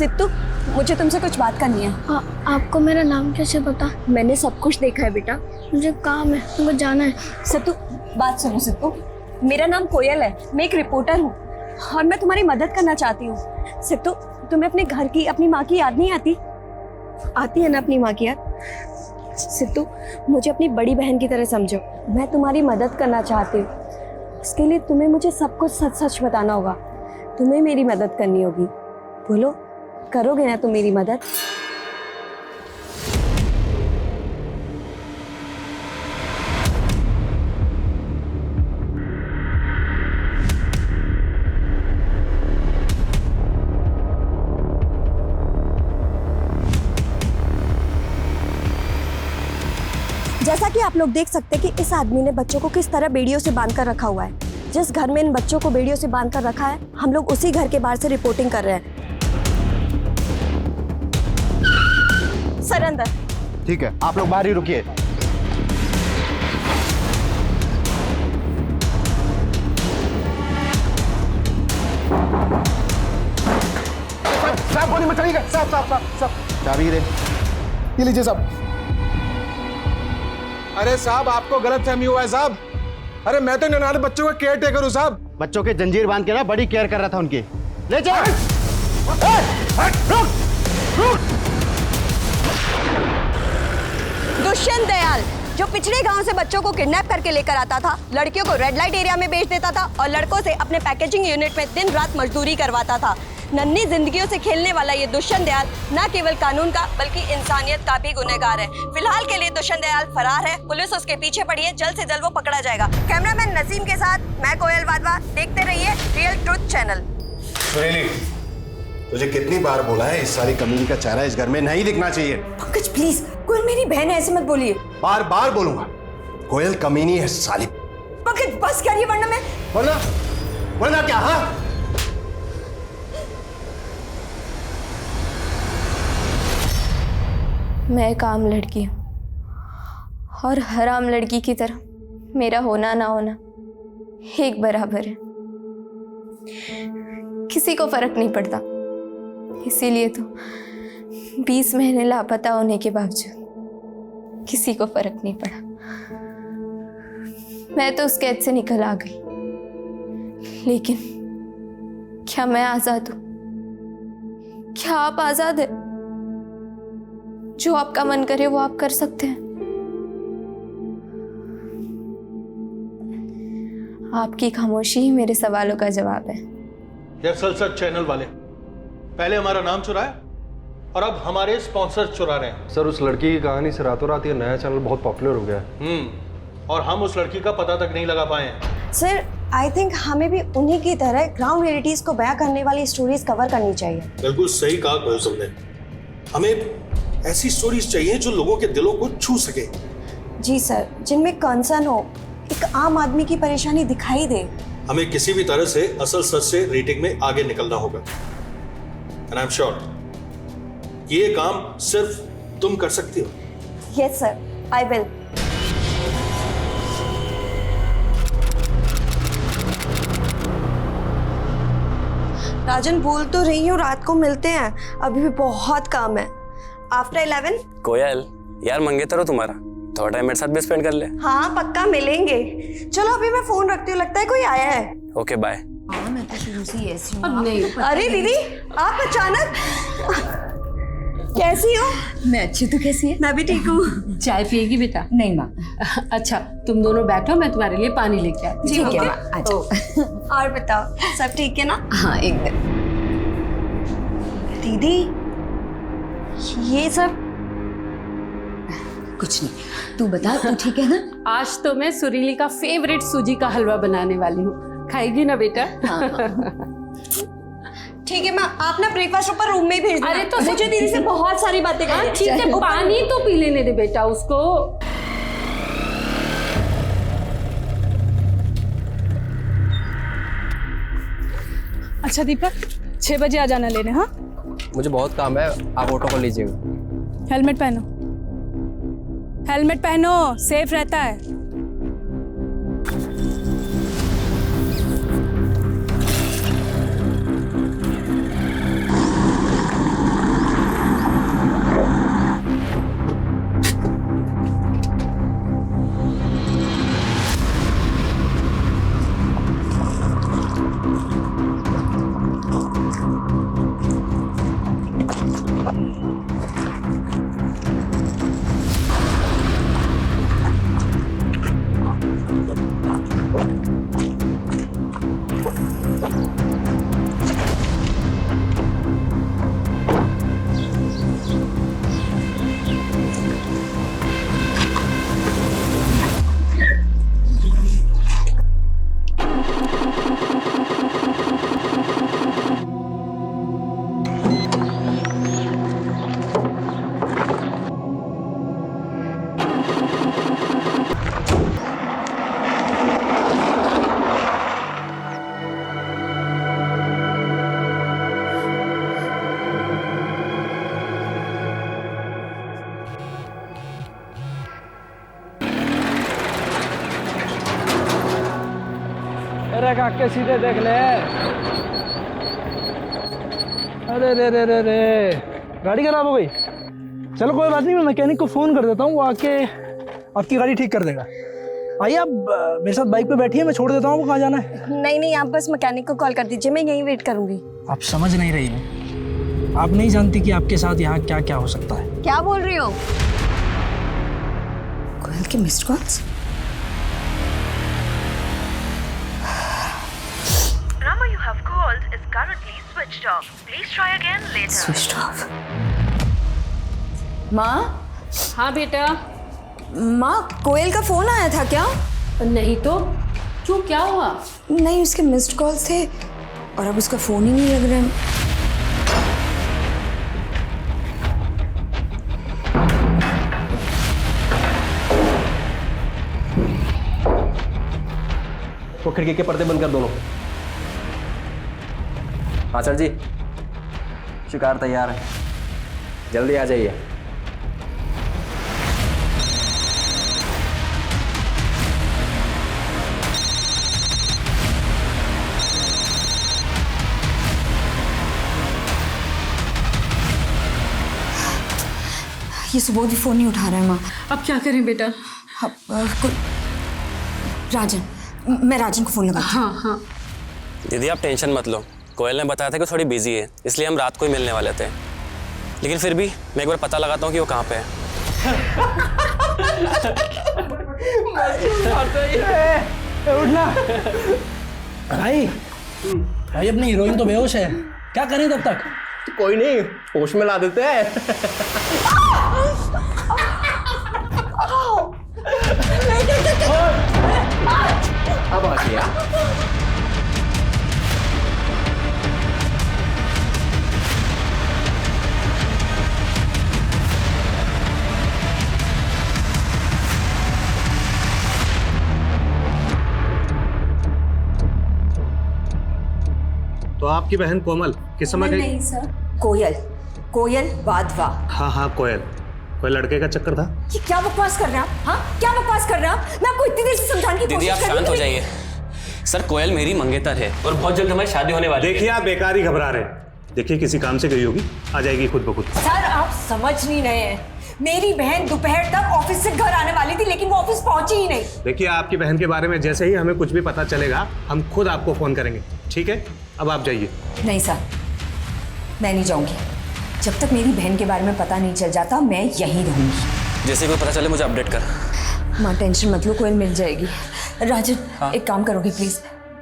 सिद्धू, मुझे तुमसे कुछ बात करनी है। आपको मेरा नाम कैसे पता? मैंने सब कुछ देखा है बेटा। मुझे काम है, मुझे जाना है। सिद्धू बात सुनो सिद्धू, मेरा नाम कोयल है, मैं एक रिपोर्टर हूँ और मैं तुम्हारी मदद करना चाहती हूँ। सिद्धू, तुम्हें अपने घर की, अपनी माँ की याद नहीं आती? आती है ना अपनी माँ की याद? सिद्धू, मुझे अपनी बड़ी बहन की तरह समझो, मैं तुम्हारी मदद करना चाहती हूँ। इसके लिए तुम्हें मुझे सब कुछ सच सच बताना होगा, तुम्हें मेरी मदद करनी होगी। बोलो, करोगे ना तुम मेरी मदद? जैसा कि आप लोग देख सकते हैं कि इस आदमी ने बच्चों को किस तरह बेड़ियों से बांध कर रखा हुआ है। जिस घर में इन बच्चों को बेड़ियों से बांध कर रखा है, हम लोग उसी घर के बाहर से रिपोर्टिंग कर रहे हैं। सर अंदर। ठीक है, आप लोग बाहर ही रुकिए। साहब गोली मत चलिएगा। साहब चाबी दे। ये लीजिए साहब। अरे साहब, आपको गलतफहमी हुआ है साहब। अरे मैं तो ननारे बच्चों का केयर टेकर हूँ साहब। बच्चों के जंजीर बांध के ना बड़ी केयर कर रहा था उनकी। ले जाओ। दुष्यंत दयाल, जो पिछड़े गांव से बच्चों को किडनैप करके लेकर आता था, लड़कियों को रेड लाइट एरिया में बेच देता था और लड़कों से अपने पैकेजिंग यूनिट में दिन रात मजदूरी करवाता था। नन्ही जिंदगियों से खेलने वाला ये दुष्यंत दयाल न केवल कानून का बल्कि इंसानियत का भी गुनहगार है। फिलहाल के लिए दुष्यंत दयाल फरार है, पुलिस उसके पीछे पड़ी है, जल्द से जल्द वो पकड़ा जाएगा। कैमरामैन नसीम के साथ मैं कोयल वाधवा, देखते रहिए रियल ट्रुथ चैनल। सुरीली, तुझे कितनी बार बोला है इस सारी कमीनी का चेहरा इस घर में नहीं दिखना चाहिए। पंकज प्लीज, कोयल मेरी बहन है, ऐसे मत बोलिए। बार बार बोलूंगा, कोयल कमीनी है साली। पंकज बस करिए वरना मैं। वरना क्या? हाँ, मैं एक आम लड़की हूँ और हर आम लड़की की तरह मेरा होना ना होना एक बराबर है। किसी को फर्क नहीं पड़ता, इसीलिए तो 20 महीने लापता होने के बावजूद किसी को फर्क नहीं पड़ा। मैं तो उस कैद से निकल आ गई, लेकिन क्या मैं आजाद हूं? क्या आप आजाद है? जो आपका मन करे वो आप कर सकते हैं। आपकी खामोशी ही मेरे सवालों का जवाब है। सच चैनल वाले पहले हमारा नाम चुराया और अब हमारे स्पॉन्सर चुरा रहे हैं। सर, उस लड़की की कहानी से रातों रात ये नया चैनल बहुत पॉपुलर हो गया है। और हम उस लड़की का पता तक नहीं लगा पाए हैं। सर, आई थिंक हमें भी उन्हीं की तरह ग्राउंड रियलिटीज को बयां करने वाली स्टोरीज कवर करनी चाहिए। बिल्कुल सही कहा कोयल तुमने। हमें ऐसी स्टोरीज चाहिए जो लोगों के दिलों को छू सके। जी सर, जिनमें कंसर्न हो, एक आम आदमी की परेशानी दिखाई दे। हमें किसी भी तरह से असल सच से रेटिंग में आगे निकलना होगा। एंड आई एम श्योर ये काम सिर्फ तुम कर सकती हो। Yes sir, I will. Rajan, बोल तो रही हूँ, रात को मिलते हैं, अभी भी बहुत काम है। आफ्टर 11। कोयल यार, मंगेतर हो तुम्हारा, थोड़ा टाइम मेरे साथ भी स्पेंड कर ले। हाँ पक्का मिलेंगे। चलो अभी मैं फोन रखती हूँ, लगता है कोई आया है। Okay bye. मैं तो शुरू से ऐसी हूँ। अरे दीदी, आप अचानक कैसी हो? मैं अच्छी, तू कैसी है? मैं भी ठीक हूँ। चाय पिएगी बेटा? नहीं माँ। अच्छा तुम दोनों बैठो, मैं तुम्हारे लिए पानी लेके आती हूँ। ठीक है माँ, अच्छा। और बताओ, सब ठीक है ना? हाँ एकदम। दीदी, ये सब कुछ नहीं, तू बता, तू ठीक है ना? आज तो मैं सुरीली का फेवरेट सूजी का हलवा बनाने वाली हूँ, खाएगी ना बेटा? हाँ। ठीक है माँ, आप ना ब्रेकफास्ट ऊपर रूम में ही भेज देना। अरे तो मुझे दीदी से बहुत सारी बातें करनी है। ठीक है, पानी तो पी लेने दे बेटा उसको। अच्छा दीपक, 6 बजे आ जाना लेने। हाँ, मुझे बहुत काम है, आप ऑटो कर लीजिएगा। हेलमेट पहनो, हेलमेट पहनो, सेफ रहता है। अरे काके सीधे देख ले। अरे रे रे रे रे, गाड़ी खराब हो गई। चलो कोई बात नहीं, मैं मैकेनिक को फोन कर देता हूँ, वो आके आपकी गाड़ी ठीक कर देगा। आइए आप मेरे साथ बाइक पे बैठिए, मैं छोड़ देता हूँ। वो कहाँ जाना है? नहीं नहीं, आप बस मैकेनिक को कॉल कर दीजिए, मैं यहीं वेट करूंगी। आप समझ नहीं रही हैं। आप नहीं जानती कि आपके साथ यहाँ क्या क्या हो सकता है। क्या बोल रही हो? कोयल के missed calls? Number you have called is currently switched off. Please try again later. Switch off. माँ, हाँ बेटा। माँ कोयल का फोन आया था क्या? नहीं तो क्यों, क्या हुआ? नहीं, उसके मिस्ड कॉल्स थे और अब उसका फोन ही नहीं लग रहा है। वो खिड़की के पर्दे बंद कर दोनों। हाँ सर जी, शिकार तैयार है, जल्दी आ जाइए। ये सुबोध भी फोन नहीं उठा रहा है माँ। अब क्या करें बेटा? राजन, मैं राजन को फोन लगाती हूँ। हाँ हाँ। दीदी आप टेंशन मत लो, कोयल ने बताया था कि थोड़ी बिजी है, इसलिए हम रात को ही मिलने वाले थे। लेकिन फिर भी मैं एक बार पता लगाता हूँ कि वो कहाँ पे है। उठना भाई, भाई अपनी हीरोइन तो बेहोश है, क्या करें तब तक? तो कोई नहीं, होश में ला देते हैं। अब आ गया। तो आपकी बहन कोमल किस समय गई? नहीं सर, कोयल, कोयल वाधवा। हाँ हाँ कोयल, कोई लड़के का चक्कर था। ये क्या बकवास कर रहे हैं आप? हाँ, क्या बकवास कर रहे हैं आप? मैं आपको इतनी देर से समझाने की दीदी कोशिश आप कर रही शांत हो हूँ। जाइए। सर कोयल मेरी मंगेतर है और बहुत जल्द हमारी शादी होने वाली है। देखिए आप बेकार ही घबरा रहे हैं। देखिए किसी काम से गई होगी, आ जाएगी खुद ब खुद। सर आप समझ नहीं रहे हैं, मेरी बहन दोपहर तक ऑफिस से घर आने वाली थी, लेकिन वो ऑफिस पहुंची ही नहीं। देखिए आपकी बहन के बारे में जैसे ही हमें कुछ भी पता चलेगा, हम खुद आपको फोन करेंगे, ठीक है? अब आप जाइए। नहीं सर, मैं नहीं जाऊंगी। जब तक मेरी बहन के बारे में पता नहीं चल जाता, मैं यहीं रहूंगी। जैसे कोई पता चले मुझे अपडेट कर। माँ टेंशन मत लो, कोयल मिल जाएगी। राजन एक काम करोगे प्लीज,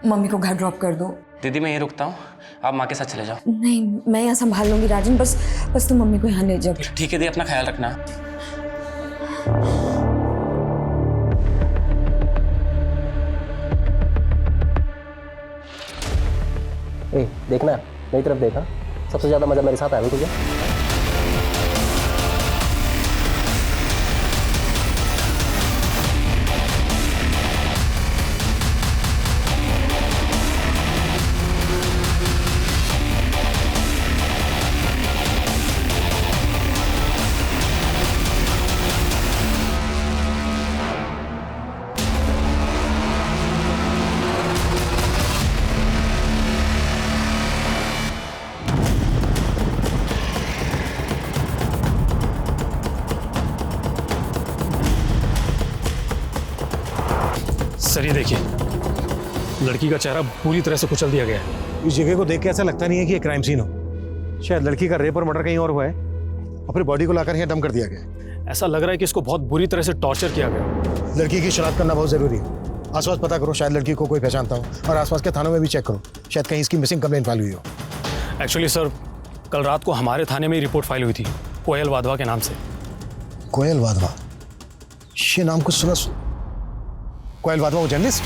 मम्मी को घर ड्रॉप कर दो। दीदी मैं यहीं रुकता हूँ, आप माँ के साथ चले जाओ। नहीं, मैं यहाँ संभाल लूंगी राजन, बस तुम मम्मी को यहाँ ले जाओ। ठीक है दी, अपना ख्याल रखना। ए, देखना, मेरी तरफ देखा, सबसे ज्यादा मजा मेरे साथ आया तुझे। सर ये देखिए, लड़की का चेहरा पूरी तरह से कुचल दिया गया है। इस जगह को देख के ऐसा लगता नहीं है कि ये क्राइम सीन हो। शायद लड़की का रेप और मर्डर कहीं और हुआ है। और फिर बॉडी को लाकर यहाँ डंप कर दिया गया। ऐसा लग रहा है कि इसको बहुत बुरी तरह से टॉर्चर किया गया। लड़की की शनाख्त करना बहुत जरूरी है। आसपास पता करो, शायद लड़की को कोई पहचानता हो, और आसपास के थानों में भी चेक करो, शायद कहीं इसकी मिसिंग कंप्लेंट फाइल हुई हो। एक्चुअली सर, कल रात को हमारे थाने में ही रिपोर्ट फाइल हुई थी कोयल वाधवा के नाम से। कोयल वाधवा, ये नाम कुछ सुना। कोयल वाधवा वो जर्नलिस्ट?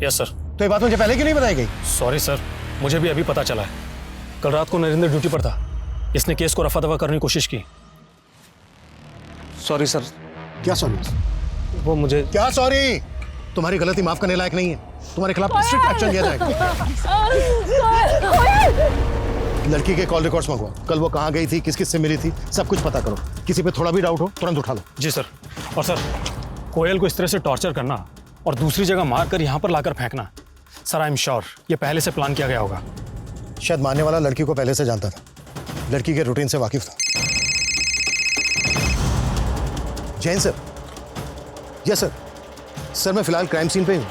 Yes sir. तो ये बात मुझे पहले क्यों नहीं बताई गई? सॉरी सर, मुझे भी अभी पता चला है। कल रात को नरेंद्र ड्यूटी पर था, इसने केस को रफा दफा करने की कोशिश की। Sorry sir. क्या सॉरी? वो मुझे क्या सॉरी? तुम्हारी गलती माफ करने लायक नहीं है, तुम्हारे खिलाफ स्ट्रिक्ट एक्शन लिया जाएगा। लड़की के कॉल रिकॉर्ड्स मंगवाओ, कल वो कहाँ गई थी, किस किस से मिली थी, सब कुछ पता करो। किसी पे थोड़ा भी डाउट हो तुरंत उठा लो। जी सर। और सर, कोयल को इस तरह से टॉर्चर करना और दूसरी जगह मार कर यहाँ पर लाकर फेंकना, सर आई एम श्योर ये पहले से प्लान किया गया होगा। शायद मारने वाला लड़की को पहले से जानता था, लड़की के रूटीन से वाकिफ था। Jain sir. Yes sir. Sir मैं फिलहाल क्राइम सीन पे हूँ,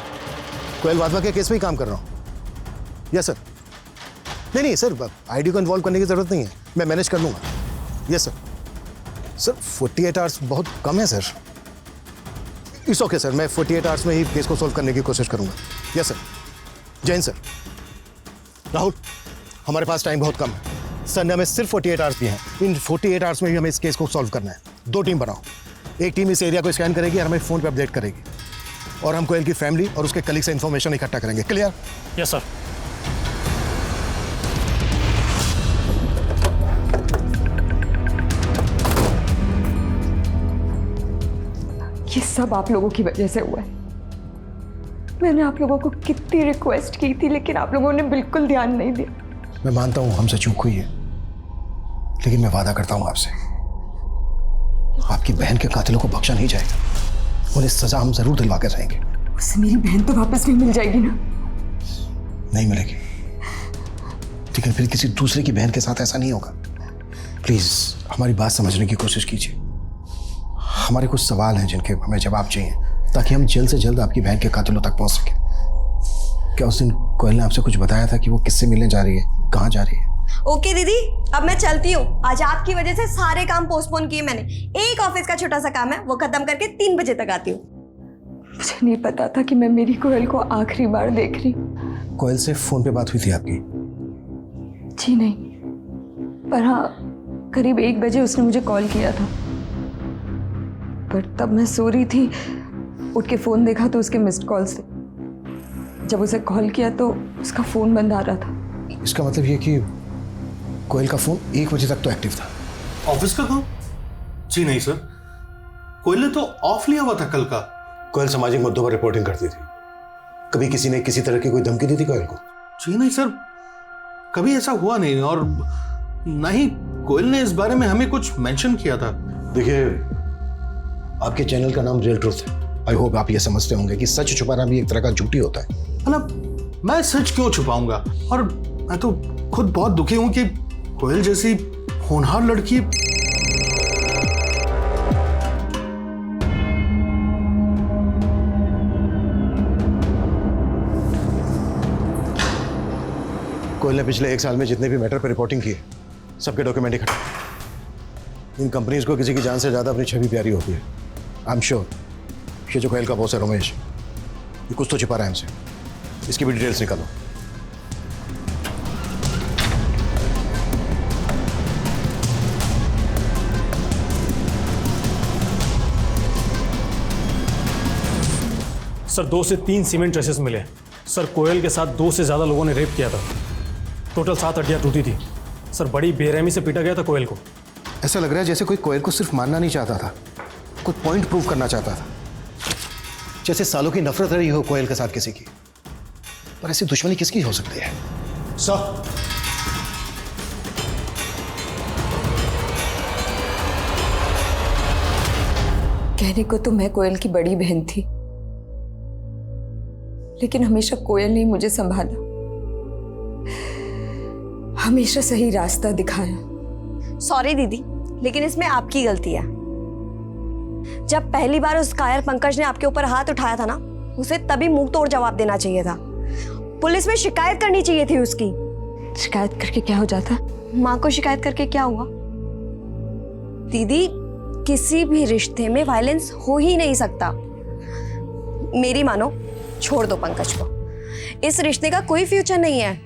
कोयल वाधवा के केस में ही काम कर रहा हूँ। Yes sir. नहीं सर, आईडी को इन्वॉल्व करने की जरूरत नहीं है, मैं मैनेज कर लूँगा। Yes sir. सर 48 आवर्स बहुत कम है सर। इट्स ओके सर, मैं 48 आवर्स में ही केस को सोल्व करने की कोशिश करूँगा। Yes sir. Jain sir. Rahul, हमारे पास टाइम बहुत कम है, सर ने हमें सिर्फ 48 आवर्स दिए हैं। इन 48 आवर्स में भी हमें इस केस को सॉल्व करना है। 2 टीम बनाओ, एक टीम इस एरिया को स्कैन करेगी और हमें फ़ोन पे अपडेट करेगी, और हम कोयल की फैमिली और उसके कलीग से इंफॉर्मेशन इकट्ठा करेंगे। क्लियर? Yes sir. ये सब आप लोगों की वजह से हुआ है। मैंने आप लोगों को कितनी रिक्वेस्ट की थी, लेकिन आप लोगों ने बिल्कुल ध्यान नहीं दिया। मैं मानता हूँ हमसे चूक हुई है, लेकिन मैं वादा करता हूँ आपसे, आपकी बहन के कातिलों को बख्शा नहीं जाएगा। उन्हें सजा हम जरूर दिलवा कर रहेंगे। उससे मेरी बहन तो वापस भी मिल जाएगी ना? नहीं मिलेगी, लेकिन फिर किसी दूसरे की बहन के साथ ऐसा नहीं होगा। प्लीज हमारी बात समझने की कोशिश कीजिए। हमारे कुछ सवाल हैं जिनके हमें जवाब चाहिए, ताकि हम जल्द से जल्द आपकी बहन के कातिलों तक पहुंच सकें। क्या उस दिन कोयल ने आपसे कुछ बताया था कि वो किससे मिलने जा रही है, कहाँ जा रही है? ओके दीदी, अब मैं चलती हूँ। आज आपकी वजह से सारे काम पोस्टपोन किए मैंने। एक ऑफिस का छोटा सा काम है, वो खत्म करके 3 बजे तक आती हूँ। मुझे नहीं पता था कि मैं मेरी कोयल को आखिरी बार देख रही। कोयल से फोन पे बात हुई थी आपकी? जी नहीं, पर हाँ करीब 1 बजे उसने मुझे कॉल किया था, पर तब मैं सो रही थी। उठ के फोन देखा तो उसके मिस्ड कॉल्स थे। जब उसे कॉल किया तो उसका फोन बंद आ रहा था। इसका मतलब ये कि कोयल का फोन 1 बजे तक तो एक्टिव था। ऑफिस का काम? जी नहीं सर, कोयल ने तो ऑफ लिया हुआ था कल का। कोयल सामाजिक मुद्दों पर रिपोर्टिंग करती थी। कभी किसी ने किसी तरह की कोई धमकी दी थी कोयल को? जी नहीं सर, कभी ऐसा हुआ नहीं, और ना ही कोयल ने इस बारे में हमें कुछ मेंशन किया था। देखिए, आपके चैनल का नाम रियल ट्रूथ है। आई होप आप ये समझते होंगे कि सच छुपाना भी एक तरह का झूठी होता है। मतलब मैं सच क्यों छुपाऊंगा, और मैं तो खुद बहुत दुखी हूं कि कोयल जैसी होनहार लड़की कोयल ने पिछले 1 साल में जितने भी मैटर पर रिपोर्टिंग की है, सबके डॉक्यूमेंट इकट्ठा। इन कंपनीज को किसी की जान से ज़्यादा अपनी छवि प्यारी होती है। आई एम श्योर ये जो कोयल का बॉस है रमेश, ये कुछ तो छिपा रहा है हमसे। इसकी भी डिटेल्स निकालो। सर 2 से 3 सीमेंट ट्रेसेस मिले। सर कोयल के साथ 2 से ज़्यादा लोगों ने रेप किया था। टोटल 7 हड्डियाँ टूटी थी। सर बड़ी बेरहमी से पीटा गया था कोयल को। ऐसा लग रहा है जैसे कोई कोयल को सिर्फ मारना नहीं चाहता था, कुछ पॉइंट प्रूव करना चाहता था। जैसे सालों की नफरत रही हो कोयल के साथ किसी की, पर ऐसी दुश्मनी किसकी हो सकती है? सर कहने को तो मैं कोयल की बड़ी बहन थी, लेकिन हमेशा कोयल ने मुझे संभाला, हमेशा सही रास्ता दिखाया। सॉरी दीदी, लेकिन इसमें आपकी गलती है। जब पहली बार उस कायर पंकज ने आपके ऊपर हाथ उठाया था ना, उसे तभी मुंह तोड़ जवाब देना चाहिए था। पुलिस में शिकायत करनी चाहिए थी उसकी। शिकायत करके क्या हो जाता? माँ को शिकायत करके क्या हुआ? दीदी, किसी भी रिश्ते में वायलेंस हो ही नहीं सकता। मेरी मानो, छोड़ दो पंकज को। इस रिश्ते का कोई फ्यूचर नहीं है।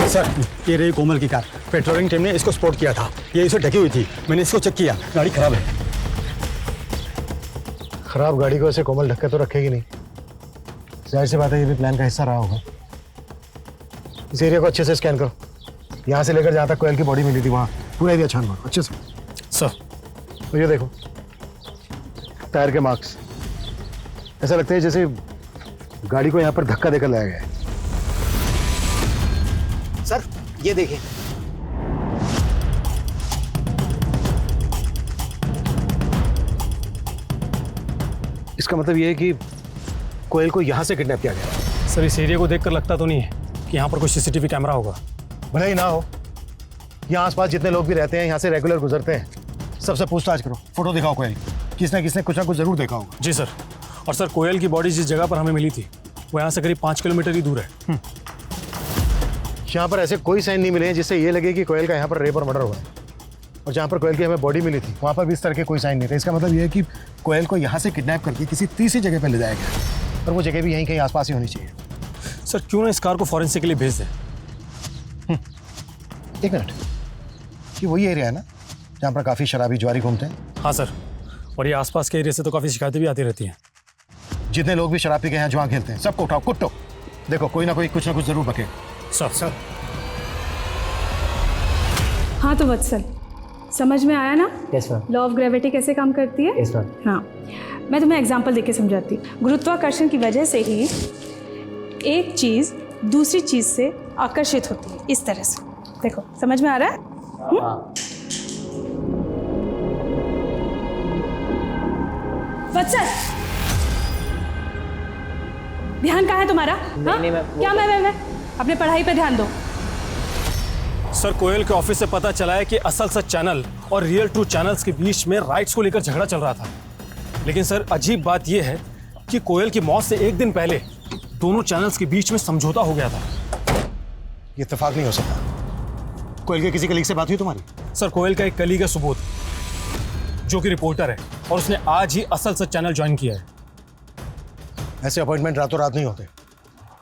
सर, ये रही कोमल की कार। पेट्रोलिंग टीम ने इसको स्पॉट किया था। ये इसे ढकी हुई थी। मैंने इसको चेक किया, गाड़ी खराब है। खराब गाड़ी को ऐसे कोमल ढक्के तो रखेगी नहीं। जाहिर सी बात है, ये भी प्लान का हिस्सा रहा होगा। इस एरिया को अच्छे से स्कैन करो। यहाँ से लेकर जहाँ तक कोयल की बॉडी मिली थी वहाँ पूरा एरिया छान मारो अच्छे से। सर। तो ये देखो, टायर के मार्क्स। ऐसा लगता है जैसे गाड़ी को यहाँ पर धक्का देकर लाया गया है। सर, ये देखिए। इसका मतलब ये है कि कोयल को यहाँ से किडनैप किया गया। सर, इस एरिया को देखकर लगता तो नहीं है कि यहाँ पर कोई सीसीटीवी कैमरा होगा। भले ही ना हो, यहाँ आसपास जितने लोग भी रहते हैं, यहाँ से रेगुलर गुजरते हैं, सबसे पूछताछ करो। फोटो दिखाओ कोयल, किसने कुछ ना कुछ जरूर देखा होगा। जी सर। और सर, कोयल की बॉडी जिस जगह पर हमें मिली थी वो यहाँ से करीब 5 किलोमीटर ही दूर है। यहाँ पर ऐसे कोई साइन नहीं मिले हैं जिससे ये लगे कि कोयल का यहाँ पर रेप और मर्डर हुआ है। और जहाँ पर कोयल की हमें बॉडी मिली थी वहाँ पर भी इस तरह के कोई साइन नहीं थे। इसका मतलब ये है कि कोयल को यहाँ से किडनैप करके किसी तीसरी जगह पर ले जाया गया, और वो जगह भी यहीं कहीं आसपास ही होनी चाहिए। सर, क्यों ना इस कार को फॉरेंसिक के लिए भेज दें। एक मिनट, ये वही एरिया है ना जहाँ पर काफ़ी शराबी जुआरी घूमते हैं? हाँ सर, और ये आसपास के एरिया से तो काफ़ी शिकायतें भी आती रहती हैं। जितने लोग भी शराब पी के यहाँ जुआ खेलते हैं सबको उठाओ, कुट्टो। देखो, कोई ना कोई कुछ ना कुछ जरूर बके। सर। हाँ तो वत्सल, समझ में आया ना? Yes sir. Law of gravity कैसे काम करती है? Yes sir. हाँ, मैं तुम्हें एग्जांपल देके समझाती हूँ। गुरुत्वाकर्षण की वजह से ही एक चीज़ दूसरी चीज़ से आकर्षित होती है, इस तरह से। देखो, समझ में आ रहा है? वत्सल, ध्यान कहाँ है तुम्हारा? नहीं, क्या मैं अपने पढ़ाई पे ध्यान दो। सर, कोयल के ऑफिस से पता चला है कि असल सच चैनल और रियल ट्रू चैनल्स के बीच में राइट्स को लेकर झगड़ा चल रहा था। लेकिन सर, अजीब बात यह है कि कोयल की मौत से एक दिन पहले दोनों चैनल्स के बीच में समझौता हो गया था। ये इत्तेफाक नहीं हो सकता। कोयल के किसी कलीग से बात हुई तुम्हारी? सर, कोयल का एक कलीग है सुबोध, जो कि रिपोर्टर है, और उसने आज ही असल सच चैनल ज्वाइन किया है। ऐसे अपॉइंटमेंट रातों रात नहीं होते।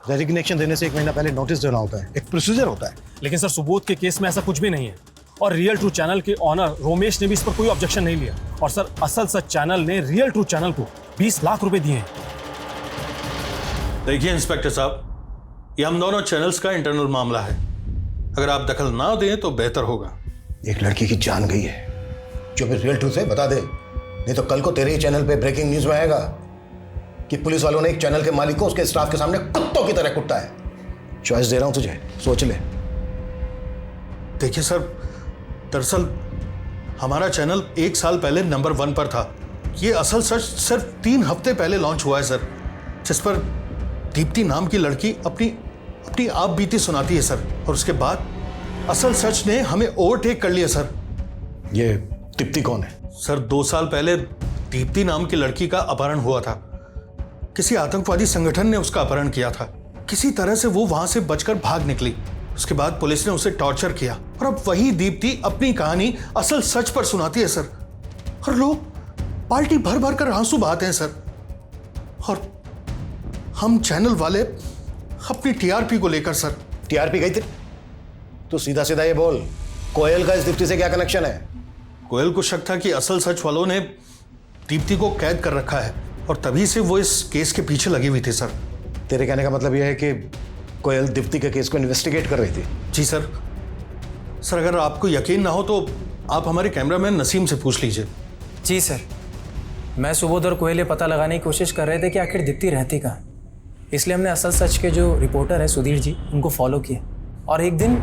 रेजिग्नेशन देने से 1 महीना पहले नोटिस देना होता है, एक प्रोसीजर होता है। लेकिन सर, सुबोध के केस में ऐसा कुछ भी नहीं है, और रियल ट्रू चैनल के ऑनर रोमेश ने भी इस पर कोई ऑब्जेक्शन नहीं लिया। और सर, असल सच चैनल ने रियल ट्रू चैनल को 20 लाख रुपए दिए हैं। देखिए इंस्पेक्टर साहब, ये हम दोनों चैनल्स का इंटरनल मामला है। अगर आप दखल ना दें तो बेहतर होगा। एक लड़की की जान गई है, जो भी रियल ट्रूथ है बता दे, नहीं तो कल को तेरे ही चैनल पे ब्रेकिंग न्यूज में आएगा कि पुलिस वालों ने एक चैनल के मालिक को उसके स्टाफ के सामने कुत्तों की तरह कुट्टा है। चॉइस दे रहा हूं तुझे, सोच ले। देखिए सर, दरअसल हमारा चैनल 1 साल पहले नंबर 1 पर था। ये असल सच सिर्फ 3 हफ्ते पहले लॉन्च हुआ है सर, जिस पर दीप्ति नाम की लड़की अपनी आप बीती सुनाती है सर। और उसके बाद असल सच ने हमें ओवरटेक कर लिया सर। ये दीप्ति कौन है? सर, 2 साल पहले दीप्ति नाम की लड़की का अपहरण हुआ था। किसी आतंकवादी संगठन ने उसका अपहरण किया था। किसी तरह से वो वहां से बचकर भाग निकली। उसके बाद पुलिस ने उसे टॉर्चर किया, और अब वही दीप्ति अपनी कहानी असल सच पर सुनाती है सर। और लोग बाल्टी भर भर कर आंसू बहाते हैं सर। और हम चैनल वाले अपनी टीआरपी को लेकर सर। टीआरपी गई थी? तो सीधा सीधा ये बोल, कोयल का इस दीप्ति से क्या कनेक्शन है? कोयल को शक था कि असल सच वालों ने दीप्ति को कैद कर रखा है, और तभी से वो इस केस के पीछे लगी हुई थी सर। तेरे कहने का मतलब यह है कि कोयल दीप्ति के केस को इन्वेस्टिगेट कर रही थी? जी सर। सर, अगर आपको यकीन ना हो तो आप हमारे कैमरामैन नसीम से पूछ लीजिए। जी सर, मैं सुबोध और कोयल ये पता लगाने की कोशिश कर रहे थे कि आखिर दीप्ति रहती कहाँ। इसलिए हमने असल सच के जो रिपोर्टर है सुधीर जी, उनको फॉलो किया। और एक दिन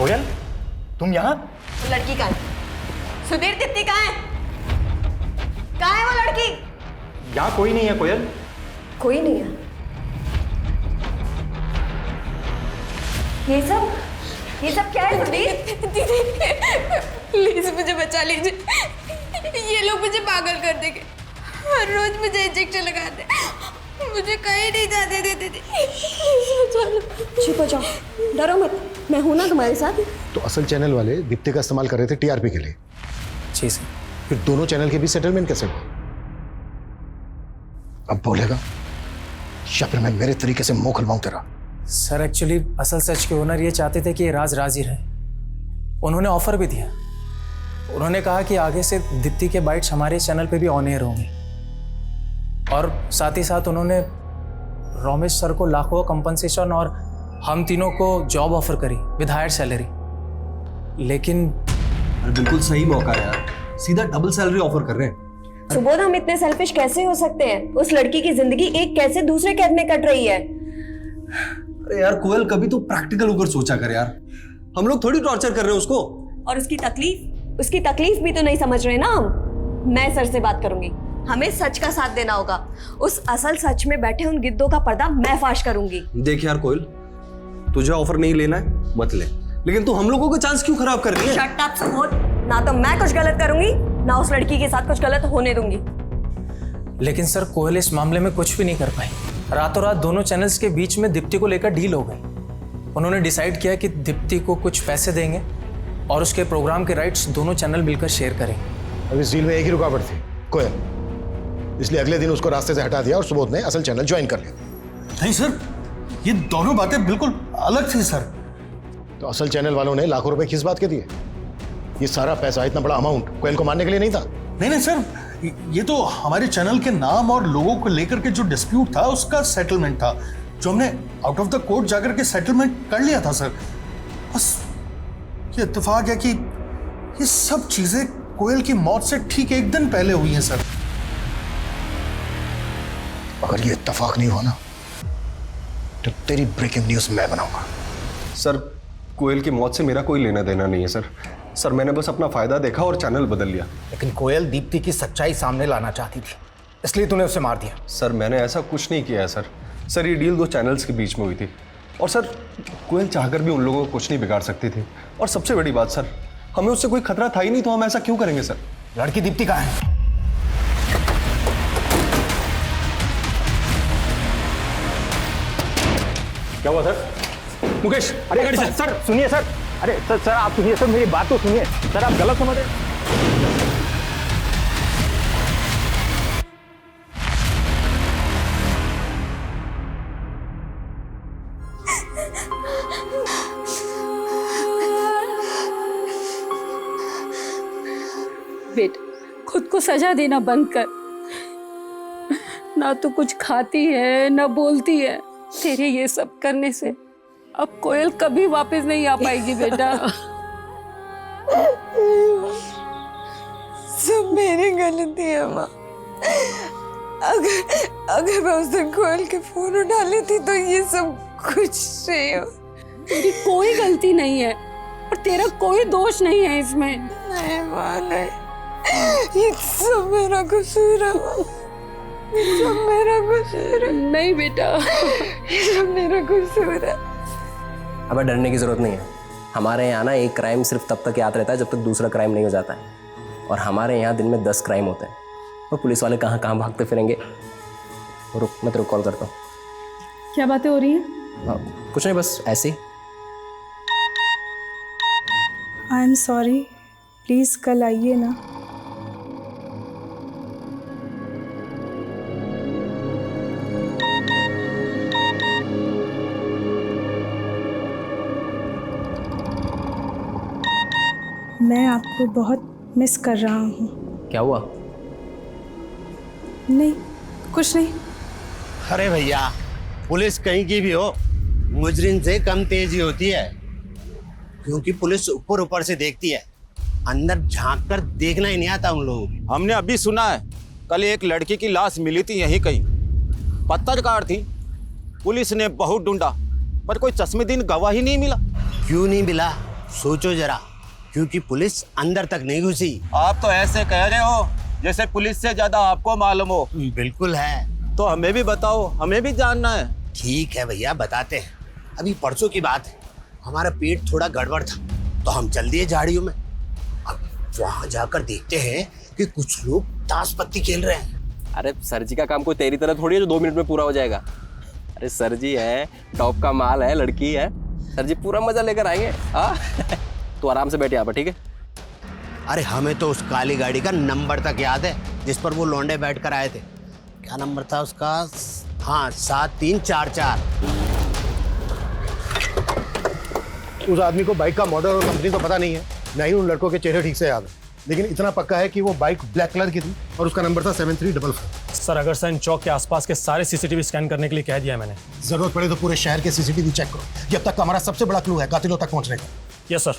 कोयल, तुम यहाँ? वो लड़की कहाँ है? सुधीर, दीप्ति कहाँ है? कहाँ है वो लड़की? यहाँ कोई नहीं है कोयल। कोई नहीं है? ये सब क्या है सुधीर? दीदी प्लीज मुझे बचा लीजिए, ये लोग मुझे पागल कर देंगे, हर रोज मुझे इंजेक्शन लगाते, मुझे कहीं नहीं जाने देते दीदी। चुप हो जाओ, डरो मत, मैं हूं ना तुम्हारे साथ। तो असल चैनल वाले दीप्ति का इस्तेमाल कर रहे थे टीआरपी के लिए। जी सर। फिर दोनों चैनल के बीच सेटलमेंट कैसे हुआ? अब बोलेगा या फिर मैं मेरे तरीके से मुंह खुलवाऊं तेरा? सर एक्चुअली असल सच के ओनर ये चाहते थे कि ये राज राज ही रहे। उन्होंने ऑफर भी दिया। उन्होंने कहा कि आगे से दीप्ति के बाइट्स हमारे चैनल पे भी ऑन एयर होंगे, और साथ ही साथ उन्होंने रोमेश सर को लाखों कंपनसेशन और हम तीनों को जॉब ऑफर करी विद हायर सैलरी। लेकिन बिल्कुल सही मौका है यार, सीधा डबल सैलरी ऑफर कर रहे हैं। सुबोध, हम इतने सेल्फिश कैसे हो सकते हैं? उस लड़की की जिंदगी एक कैसे दूसरे कैद में कट रही है। अरे यार कोयल, कभी तो प्रैक्टिकल होकर सोचा कर यार, हम लोग थोड़ी टॉर्चर कर रहे हैं उसको। और उसकी तकलीफ भी तो नहीं समझ रहे ना हम। मैं सर से बात करूंगी, हमें सच का साथ देना होगा। उस असल सच में बैठे उन गिद्धों का पर्दा मैं फाश करूंगी। देख यार कोयल, तुझे ऑफर नहीं लेना है मत ले, लेकिन तू हम लोगों का चांस क्यों खराब कर रही है? शट अप सुबोध, ना तो मैं कुछ गलत करूंगी ना उस लड़की के साथ कुछ गलत होने दूंगी। लेकिन सर कोयल इस मामले में कुछ भी नहीं कर पाई। रातों रात दोनों चैनल्स के बीच में दीप्ति को लेकर डील हो गई। उन्होंने डिसाइड किया कि दीप्ति को कुछ पैसे देंगे और उसके प्रोग्राम के राइट्स दोनों चैनल मिलकर शेयर करेंगे। अब इस डील में एक ही रुकावट थी, कोयल, इसलिए अगले दिन उसको रास्ते से हटा दिया और सुबोध ने असल चैनल ज्वाइन कर लिया। नहीं सर, ये दोनों बातें बिल्कुल अलग थी सर। तो असल चैनल वालों ने लाखों रुपए किस बात के दिए? ये सारा पैसा, इतना बड़ा अमाउंट कोयल को मारने के लिए नहीं था। नहीं सर, ये तो हमारे चैनल के नाम और लोगों को लेकर के जो डिस्प्यूट था उसका सेटलमेंट था, जो हमने आउट ऑफ द कोर्ट जाकर के सेटलमेंट कर लिया था सर। बस ये इत्तेफाक है कि ये सब चीजें कोयल की मौत से ठीक एक दिन पहले हुई हैं सर। अगर ये इत्तेफाक नहीं हुआ ना तो तेरी ब्रेकिंग न्यूज मैं बनाऊंगा। सर कोयल की मौत से मेरा कोई लेना देना नहीं है सर। सर मैंने बस अपना फायदा देखा और चैनल बदल लिया। लेकिन कोयल दीप्ति की सच्चाई सामने लाना चाहती थी, इसलिए तूने उसे मार दिया। सर मैंने ऐसा कुछ नहीं किया है सर। सर ये डील दो चैनल्स के बीच में हुई थी, और सर कोयल चाहकर भी उन लोगों को कुछ नहीं बिगाड़ सकती थी। और सबसे बड़ी बात सर, हमें उससे कोई खतरा था ही नहीं, तो हम ऐसा क्यों करेंगे सर? लड़की दीप्ति कहाँ है? क्या हुआ सर? मुकेश, अरे गाड़ी सर, सर सुनिए सर, अरे सर आप सुनिए सर, मेरी बात तो सुनिए सर, आप गलत समझ रहे। बेटा, खुद को सजा देना बंद कर। ना तो कुछ खाती है ना बोलती है। तेरे ये सब करने से अब कोयल कभी वापस नहीं आ पाएगी बेटा। सब मेरी गलती है माँ। अगर मैं उस दिन कोयल के फोन उठा लेती तो ये सब कुछ नहीं हो। तेरी कोई गलती नहीं है और तेरा कोई दोष नहीं है इसमें। नहीं माँ, नहीं, ये सब मेरा कसूर है माँ। ये सब मेरा कसूर है। नहीं बेटा, ये सब मेरा कसूर है। अब डरने की जरूरत नहीं है। हमारे यहाँ ना एक क्राइम सिर्फ तब तक याद रहता है जब तक दूसरा क्राइम नहीं हो जाता है, और हमारे यहाँ दिन में 10 क्राइम होते हैं, और पुलिस वाले कहाँ कहाँ भागते फिरेंगे। रुक, मैं तेरे को कॉल करता हूँ। क्या बातें हो रही हैं? कुछ नहीं, बस ऐसे ही। आई एम सॉरी, प्लीज़ कल आइए ना। मैं आपको बहुत मिस कर रहा हूँ। क्या हुआ? नहीं, कुछ नहीं। अरे भैया, पुलिस कहीं की भी हो, मुजरिम से कम तेजी होती है, क्योंकि पुलिस ऊपर ऊपर से देखती है, अंदर झांक कर देखना ही नहीं आता उन लोगों को। हमने अभी सुना है, कल एक लड़की की लाश मिली थी यहीं कहीं, पत्थरकार थी। पुलिस ने बहुत ढूंढा पर कोई चश्मदीद गवाह ही नहीं मिला। क्यों नहीं मिला? सोचो जरा, क्योंकि पुलिस अंदर तक नहीं घुसी। आप तो ऐसे कह रहे हो जैसे पुलिस से ज्यादा आपको मालूम हो। बिल्कुल है। तो हमें भी बताओ, हमें भी जानना है। ठीक है भैया, बताते हैं। अभी परसों की बात है, हमारा पेट थोड़ा गड़बड़ था तो हम चल दिए झाड़ियों में। अब वहां जाकर देखते हैं कि कुछ लोग ताश पत्ती खेल रहे हैं। अरे सर जी का काम कोई तेरी तरह थोड़ी है जो 2 मिनट में पूरा हो जाएगा। अरे सर जी है, टॉप का माल है, लड़की है, सर जी पूरा मजा लेकर आएंगे। हाँ तो आराम से बैठे यहाँ पर, ठीक है? अरे हमें तो उस काली गाड़ी का नंबर तक याद है जिस पर वो लौंडे बैठ कर आए थे। क्या नंबर था उसका? हाँ, 7344। उस आदमी को बाइक का मॉडल और कंपनी तो पता नहीं है, ना ही उन लड़कों के चेहरे ठीक से याद है, लेकिन इतना पक्का है कि वो बाइक ब्लैक कलर की थी और उसका नंबर था 7344। सर अगर सैन चौक के आसपास के सारे सीसीटीवी स्कैन करने के लिए कह दिया है मैंने। जरूरत पड़े तो पूरे शहर के सीसीटीवी चेक करो, ये अब तक का हमारा सबसे बड़ा क्लू है कातिलों तक पहुंचने का। Yes sir.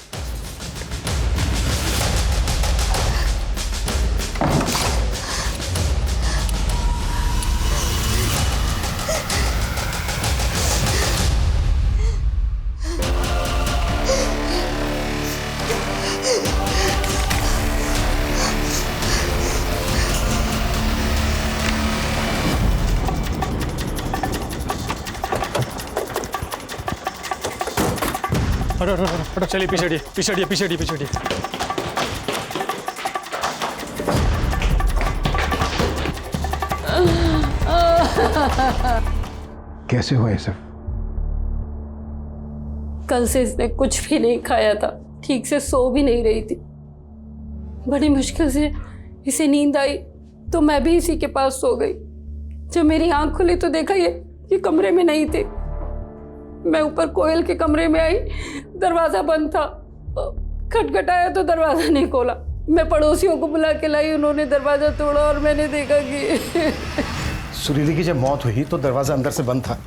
हटो चलिए, पीछे हटिए, पीछे हटिए, पीछे हटिए, पीछे हटिए। कैसे हुआ ये सब? कल से इसने कुछ भी नहीं खाया था, ठीक से सो भी नहीं रही थी। बड़ी मुश्किल से इसे नींद आई तो मैं भी इसी के पास सो गई। जब मेरी आंख खुली तो देखा ये कमरे में नहीं थे। मैं ऊपर कोयल के कमरे में आई, दरवाजा बंद था। खटखटाया तो दरवाजा नहीं खोला। मैं पड़ोसियों को बुला के लाई, उन्होंने दरवाजा तोड़ा और मैंने देखा कि सुरीली की जब मौत हुई तो दरवाजा अंदर से बंद था।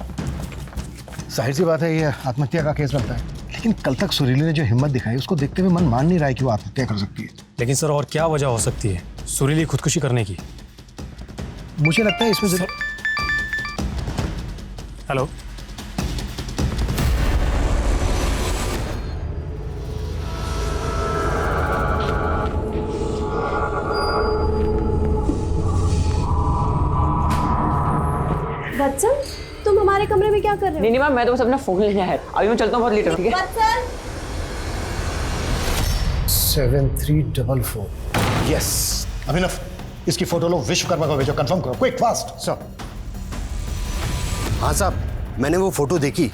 जाहिर सी बात है ये आत्महत्या का केस बनता है, लेकिन कल तक सुरीली ने जो हिम्मत दिखाई उसको देखते हुए मन मान नहीं रहा है कि वो आत्महत्या कर सकती है। लेकिन सर और क्या वजह हो सकती है सुरीली खुदकुशी करने की? मुझे लगता है इसमें हेलो, वत्सल, तुम हमारे कमरे में क्या कर रहे हो? नहीं मैम, मैं तो बस अपना फोन लेने आया। अभी मैं चलता हूँ, बहुत लेट हो, ठीक है? वत्सल 7344। यस अभिनव, इसकी फोटो लो, विश्वकर्मा को भेजो, कंफर्म करो, क्विक फास्ट। सर। हाँ साहब, मैंने वो फोटो देखी।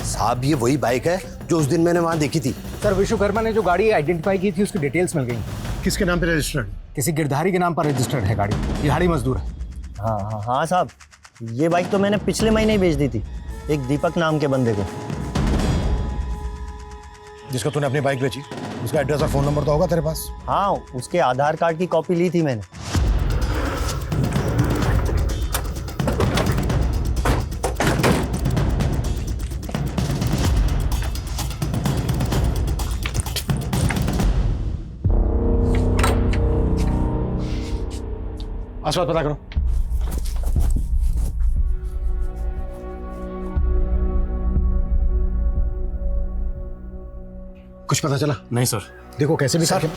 साहब ये वही बाइक है जो उस दिन मैंने वहां देखी थी। सर विश्वकर्मा ने जो गाड़ी आइडेंटिफाई की थी उसकी डिटेल्स मिल गई। किसके नाम पे रजिस्टर्ड? किसी गिरधारी के नाम पर रजिस्टर्ड है गाड़ी, दिहाड़ी मजदूर है। हाँ साहब, ये बाइक तो मैंने पिछले महीने ही बेच दी थी एक दीपक नाम के बंदे को। जिसको तूने अपनी बाइक बेची, उसका एड्रेस और फोन नंबर तो होगा तेरे पास? हाँ, उसके आधार कार्ड की कॉपी ली थी मैंने। आसपास पता करो। कुछ पता चला? नहीं सर। देखो कैसे भी सर,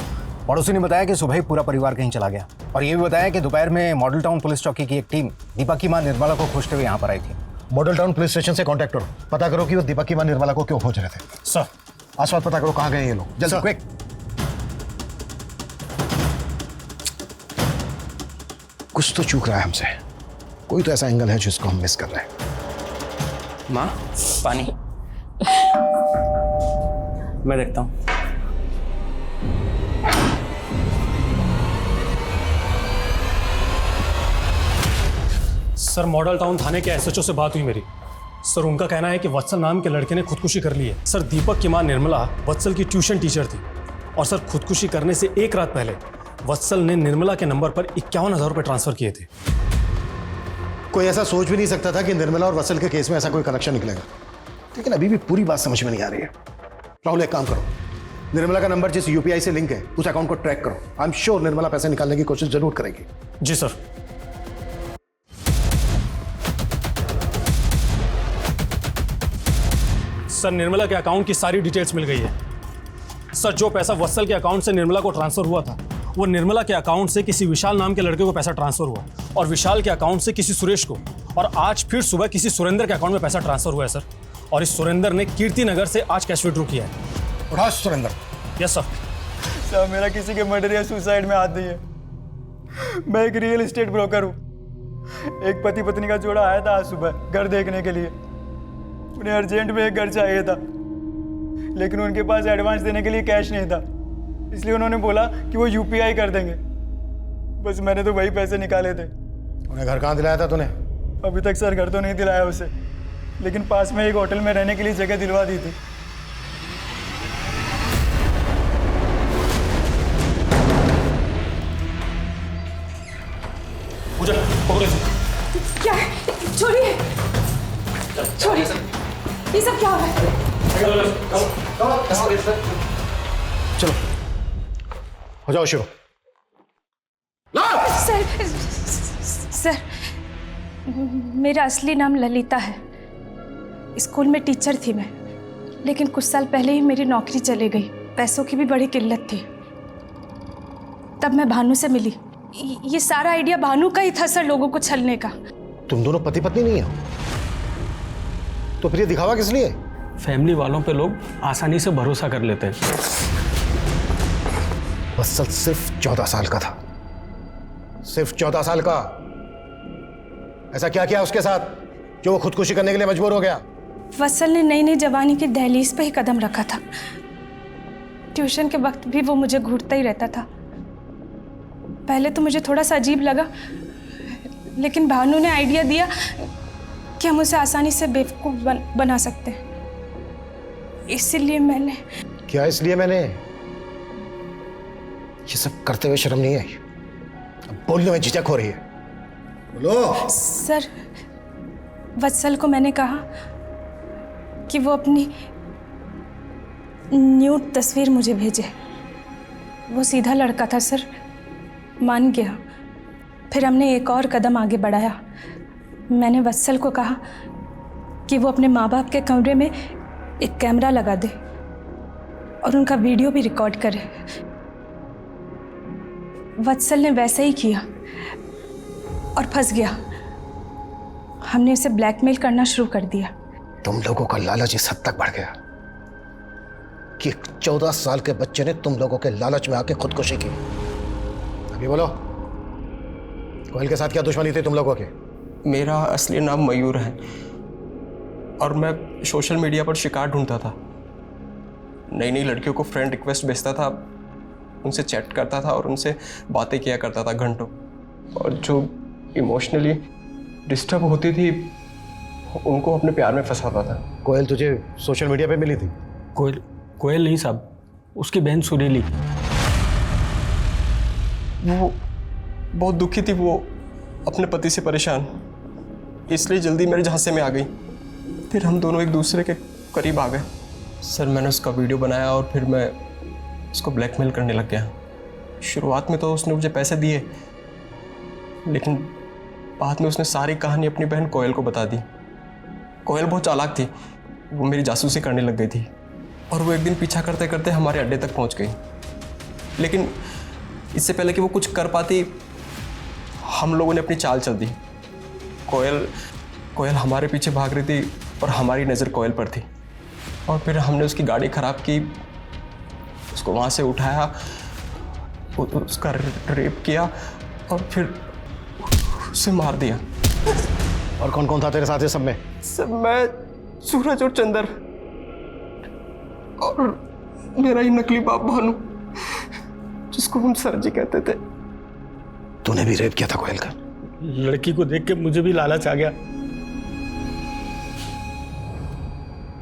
पड़ोसी ने बताया कि सुबह ही पूरा परिवार कहीं चला गया, और ये भी बताया कि दोपहर में मॉडल टाउन पुलिस चौकी की एक टीम दीपक की मां निर्मला को खोजते हुए यहाँ पर आई थी। मॉडल टाउन पुलिस स्टेशन से कांटेक्ट करो, पता करो कि वो दीपक की मां निर्मला को क्यों खोज रहे थे। सर। आसपास पता करो कहाँ गए ये लोग, जल्दी क्विक। कुछ तो चूक रहा है हमसे, कोई तो ऐसा एंगल है जिसको हम मिस कर रहे हैं। माँ, पानी। मैं देखता हूँ। सर मॉडल टाउन थाने के एसएचओ से बात हुई मेरी। सर उनका कहना है कि वत्सल नाम के लड़के ने खुदकुशी कर ली है। सर दीपक की मां निर्मला वत्सल की ट्यूशन टीचर थी, और सर खुदकुशी करने से एक रात पहले वत्सल ने निर्मला के नंबर पर 51,000 रुपए ट्रांसफर किए थे। कोई ऐसा सोच भी नहीं सकता था कि निर्मला और वत्सल के केस में ऐसा कोई कनेक्शन निकलेगा, लेकिन अभी भी पूरी बात समझ में नहीं आ रही है। राहुल एक काम करो, निर्मला का नंबर जिस यूपीआई से लिंक है उस अकाउंट को ट्रैक करो। आई एम श्योर निर्मला पैसे निकालने की कोशिश जरूर करेगी। जी सर। सर निर्मला के अकाउंट की सारी डिटेल्स मिल गई है। सर जो पैसा वत्सल के अकाउंट से निर्मला को ट्रांसफर हुआ था वो निर्मला के अकाउंट से किसी विशाल नाम के लड़के को पैसा ट्रांसफर हुआ और विशाल के अकाउंट से किसी सुरेश को, और आज फिर सुबह किसी सुरेंद्र के अकाउंट में पैसा ट्रांसफर हुआ है सर। और इस सुरेंद्र ने कीर्ति नगर से आज कैश विड्रॉ किया है। उठा सुरेंद्र। Yes sir. सर मेरा किसी के मर्डर या सुसाइड में हाथ नहीं है। मैं एक रियल एस्टेट ब्रोकर हूँ। एक पति पत्नी का जोड़ा आया था आज सुबह घर देखने के लिए। उन्हें अर्जेंट में एक घर चाहिए था, लेकिन उनके पास एडवांस देने के लिए कैश नहीं था, इसलिए उन्होंने बोला कि वो यूपीआई कर देंगे। बस मैंने तो वही पैसे निकाले थे। उन्हें घर कहाँ दिलाया था तूने? अभी तक सर घर तो नहीं दिलाया उसे, लेकिन पास में एक होटल में रहने के लिए जगह दिलवा दी थी। पूजा पकड़ो इसे। क्या है? छोड़िए, छोड़िए, ये सब क्या हो रहा है? चलो हो जाओ शुरू। सर, मेरा असली नाम ललिता है। स्कूल में टीचर थी मैं, लेकिन कुछ साल पहले ही मेरी नौकरी चली गई। पैसों की भी बड़ी किल्लत थी। तब मैं भानु से मिली। ये सारा आइडिया भानु का ही था सर, लोगों को छलने का। तुम दोनों पति पत्नी नहीं हो तो फिर ये दिखावा किस लिए? फैमिली वालों पे लोग आसानी से भरोसा कर लेते हैं। वत्सल सिर्फ 14 साल का था, सिर्फ 14 साल का। ऐसा क्या किया उसके साथ जो वो खुदकुशी करने के लिए मजबूर हो गया? वत्सल ने नई नई जवानी की दहलीज पे ही कदम रखा था। ट्यूशन के वक्त भी वो मुझे घूरता ही रहता था। पहले तो मुझे थोड़ा सा अजीब लगा, लेकिन भानु ने आइडिया दिया कि हम उसे आसानी से बेवकूफ बना सकते हैं। इसीलिए मैंने। क्या इसलिए मैंने? ये सब करते हुए शर्म नहीं आई? अब बोलने में झिझक हो रही है। बोलो। सर, वत्सल को मैंने कहा कि वो अपनी न्यूड तस्वीर मुझे भेजे। वो सीधा लड़का था सर, मान गया। फिर हमने एक और कदम आगे बढ़ाया। मैंने वत्सल को कहा कि वो अपने माँ बाप के कमरे में एक कैमरा लगा दे और उनका वीडियो भी रिकॉर्ड करे। वत्सल ने वैसा ही किया और फंस गया। हमने उसे ब्लैकमेल करना शुरू कर दिया। तुम लोगों का लालच इस हद तक बढ़ गया कि 14 साल के बच्चे ने तुम लोगों के लालच में आके खुदकुशी की। अभी बोलो, कोयल के साथ क्या दुश्मनी थी तुम लोगों के? मेरा असली नाम मयूर है और मैं सोशल मीडिया पर शिकार ढूंढता था। नई नई लड़कियों को फ्रेंड रिक्वेस्ट भेजता था, उनसे चैट करता था और उनसे बातें किया करता था घंटों। और जो इमोशनली डिस्टर्ब होती थी उनको अपने प्यार में फंसाता था। कोयल तुझे सोशल मीडिया पे मिली थी? कोयल नहीं साहब, उसकी बहन सुरीली। वो बहुत दुखी थी, वो अपने पति से परेशान, इसलिए जल्दी मेरे झांसे में आ गई। फिर हम दोनों एक दूसरे के करीब आ गए। सर, मैंने उसका वीडियो बनाया और फिर मैं उसको ब्लैकमेल करने लग गया। शुरुआत में तो उसने मुझे पैसे दिए, लेकिन बाद में उसने सारी कहानी अपनी बहन कोयल को बता दी। कोयल बहुत चालाक थी, वो मेरी जासूसी करने लग गई थी और वो एक दिन पीछा करते करते हमारे अड्डे तक पहुंच गई। लेकिन इससे पहले कि वो कुछ कर पाती, हम लोगों ने अपनी चाल चल दी। कोयल हमारे पीछे भाग रही थी और हमारी नज़र कोयल पर थी। और फिर हमने उसकी गाड़ी ख़राब की, उसको वहाँ से उठाया, उसका रेप किया और फिर उसे मार दिया। और कौन कौन था तेरे साथ सब में? सब मैं, सूरज और चंदर और मेरा ही नकली बाप भानु, जिसको हम सर जी कहते थे। तूने भी रेप किया था कोयल का? लड़की को देख के मुझे भी लालच आ गया।